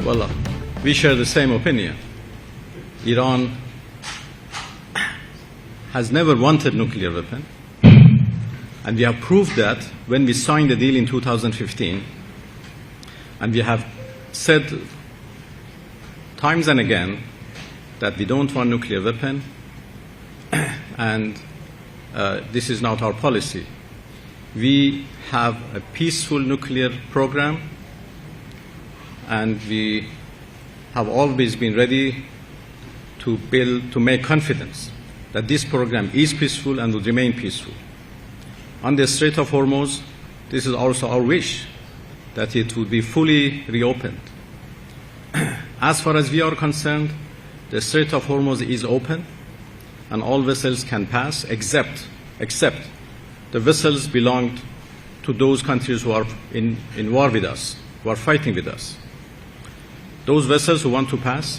Well, we share the same opinion. Iran has never wanted nuclear weapon, and we have proved that when we signed the deal in 2015, and we have said times and again that we don't want nuclear weapon, and this is not our policy. We have a peaceful nuclear program, and we have always been ready to make confidence that this program is peaceful and will remain peaceful. On the Strait of Hormuz, this is also our wish, that it would be fully reopened. As far as we are concerned, the Strait of Hormuz is open, and all vessels can pass, except the vessels belonged to those countries who are in war with us, who are fighting with us. Those vessels who want to pass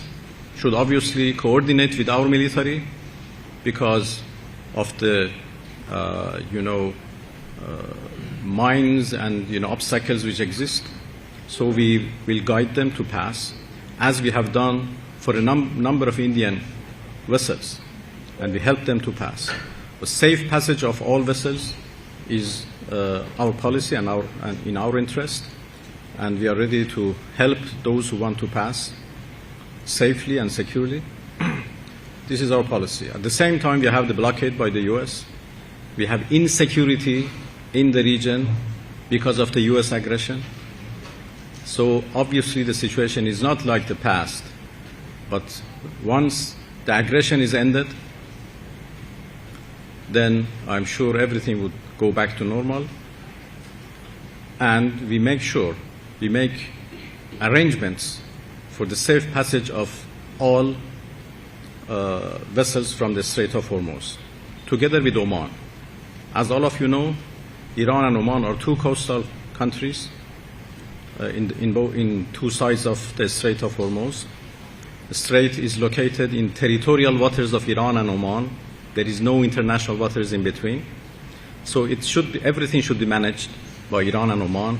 should obviously coordinate with our military because of the, mines and, obstacles which exist. So we will guide them to pass, as we have done for a number of Indian vessels, and we help them to pass. The safe passage of all vessels is our policy and in our interest, and we are ready to help those who want to pass safely and securely. This is our policy. At the same time, we have the blockade by the U.S. We have insecurity in the region because of the U.S. aggression. So obviously the situation is not like the past, but once the aggression is ended, then I'm sure everything would go back to normal, and we make arrangements for the safe passage of all vessels from the Strait of Hormuz, together with Oman. As all of you know, Iran and Oman are two coastal countries in two sides of the Strait of Hormuz. The strait is located in territorial waters of Iran and Oman. There is no international waters in between. So everything should be managed by Iran and Oman,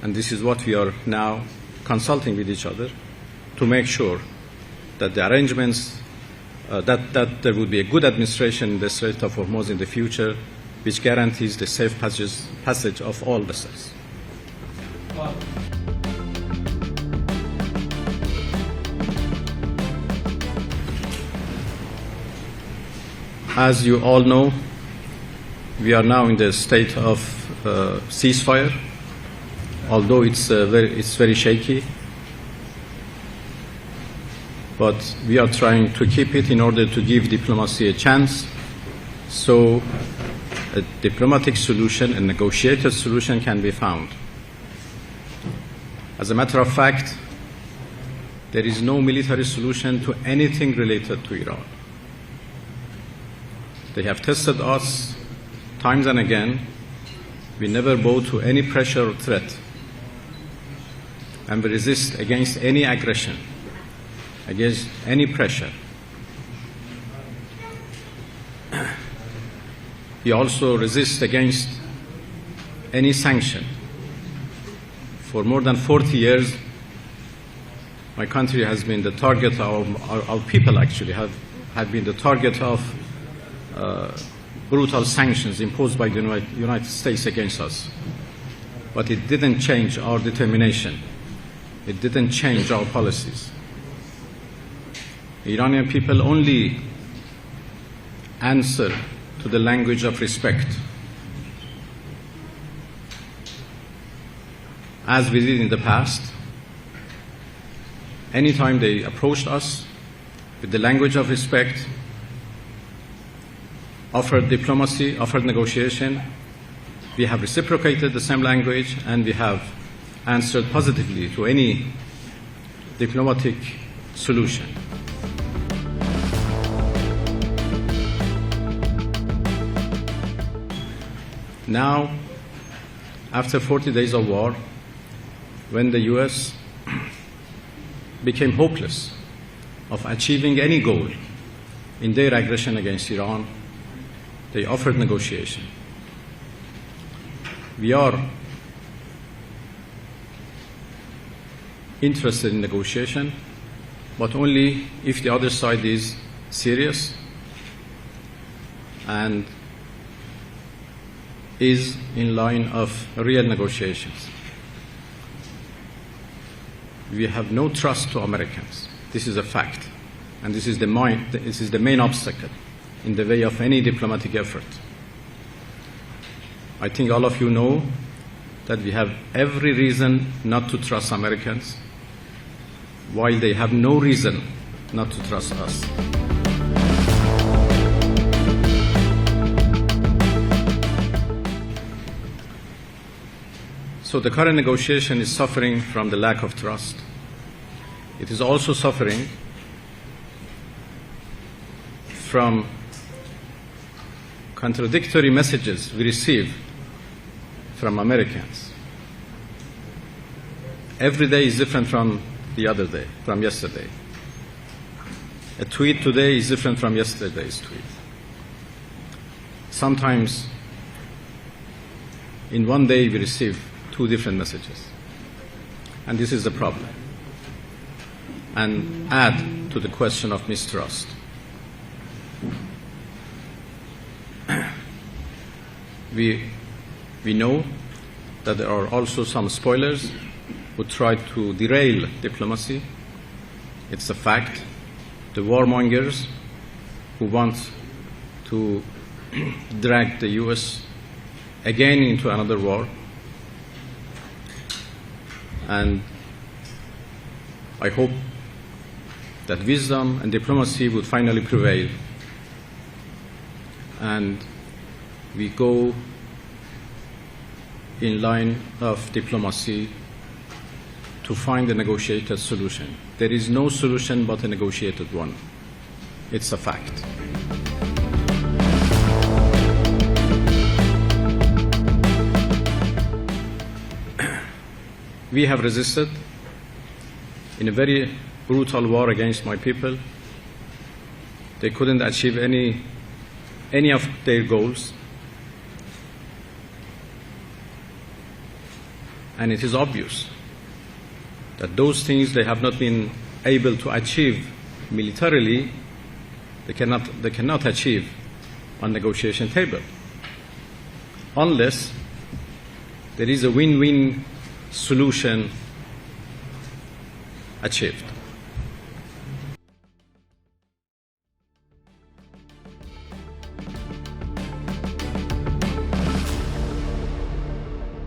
and this is what we are now consulting with each other to make sure that the arrangements, that there would be a good administration in the Strait of Hormuz in the future, which guarantees the safe passage of all vessels. As you all know, we are now in the state of ceasefire, although it's very shaky. But we are trying to keep it in order to give diplomacy a chance, so a diplomatic solution, a negotiated solution can be found. As a matter of fact, there is no military solution to anything related to Iran. They have tested us times and again. We never bow to any pressure or threat, and we resist against any aggression, against any pressure. We also resist against any sanction. For more than 40 years, my country has been the target, our people actually have been the target of brutal sanctions imposed by the United States against us. But it didn't change our determination. It didn't change our policies. The Iranian people only answer to the language of respect, as we did in the past. Anytime they approached us with the language of respect, offered diplomacy, offered negotiation, we have reciprocated the same language, and we have answered positively to any diplomatic solution. Now, after 40 days of war, when the U.S. became hopeless of achieving any goal in their aggression against Iran, they offered negotiation. We are interested in negotiation, but only if the other side is serious and is in line of real negotiations. We have no trust to Americans. This is a fact. And this is the main obstacle in the way of any diplomatic effort. I think all of you know that we have every reason not to trust Americans, while they have no reason not to trust us. So the current negotiation is suffering from the lack of trust. It is also suffering from contradictory messages we receive from Americans. Every day is different from the other day, from yesterday. A tweet today is different from yesterday's tweet. Sometimes in one day we receive 2 different messages. And this is the problem. And add to the question of mistrust. We know that there are also some spoilers who try to derail diplomacy. It's a fact. The warmongers who want to drag the US again into another war. And I hope that wisdom and diplomacy would finally prevail, and we go in line of diplomacy to find a negotiated solution. There is no solution but a negotiated one. It's a fact. We have resisted in a very brutal war against my people. They couldn't achieve any of their goals. And it is obvious that those things they have not been able to achieve militarily, they cannot achieve on negotiation table, unless there is a win-win solution achieved.